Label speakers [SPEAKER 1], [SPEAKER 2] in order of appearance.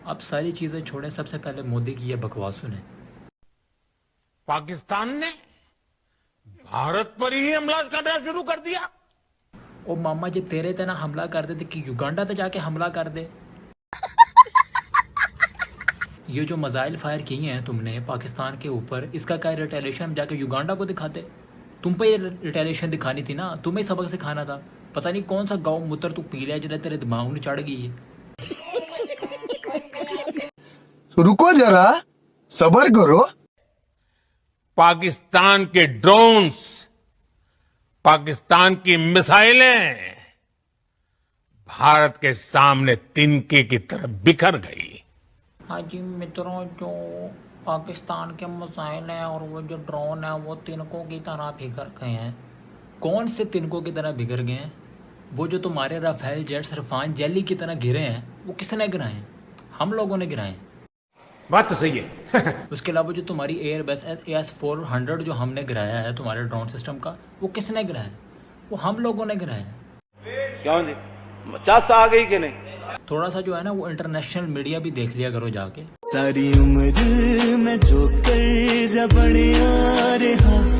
[SPEAKER 1] अब सारी चीजें छोड़ें, सबसे पहले मोदी की ये बकवास सुने।
[SPEAKER 2] पाकिस्तान ने भारत पर ही हमला करना शुरू कर दिया।
[SPEAKER 1] ओ मामा जी तेरे ते ना हमला कर दे कि युगांडा ते जाके हमला कर दे। ये जो मिसाइल फायर किए हैं तुमने पाकिस्तान के ऊपर, इसका क्या रिटेलिएशन जाके युगांडा को दिखाते। तुम पे ये रिटेलिएशन दिखानी थी ना, तुम्हें सबक सिखाना था। पता नहीं कौन सा गौ मूत्र तू पी लिया जिन्हें तेरे दिमाग में चढ़ गई है।
[SPEAKER 3] रुको जरा, सब्र करो।
[SPEAKER 2] पाकिस्तान के ड्रोन्स, पाकिस्तान की मिसाइलें भारत के सामने तिनके की तरह बिखर गई।
[SPEAKER 1] हाँ जी मित्रों, जो पाकिस्तान के मिसाइल हैं और वो जो ड्रोन है वो तिनकों की तरह बिखर गए हैं। कौन से तिनकों की तरह बिखर गए हैं? वो जो तुम्हारे राफेल जेट्स रफान जेली की तरह गिरे हैं, वो किसने गिराए हैं? हम लोगों ने गिराए हैं।
[SPEAKER 4] बात तो सही है।
[SPEAKER 1] उसके अलावा जो तुम्हारी एयरबस AS400 जो हमने गिराया है तुम्हारे ड्रोन सिस्टम का, वो किसने गिराया है? वो हम लोगों ने गिराया है।
[SPEAKER 5] क्यों जी, 50 आ गई कि नहीं?
[SPEAKER 1] थोड़ा सा जो है ना वो इंटरनेशनल मीडिया भी देख लिया करो जाके।
[SPEAKER 6] सारी उम्र में जो कर जा बड़े आ रहा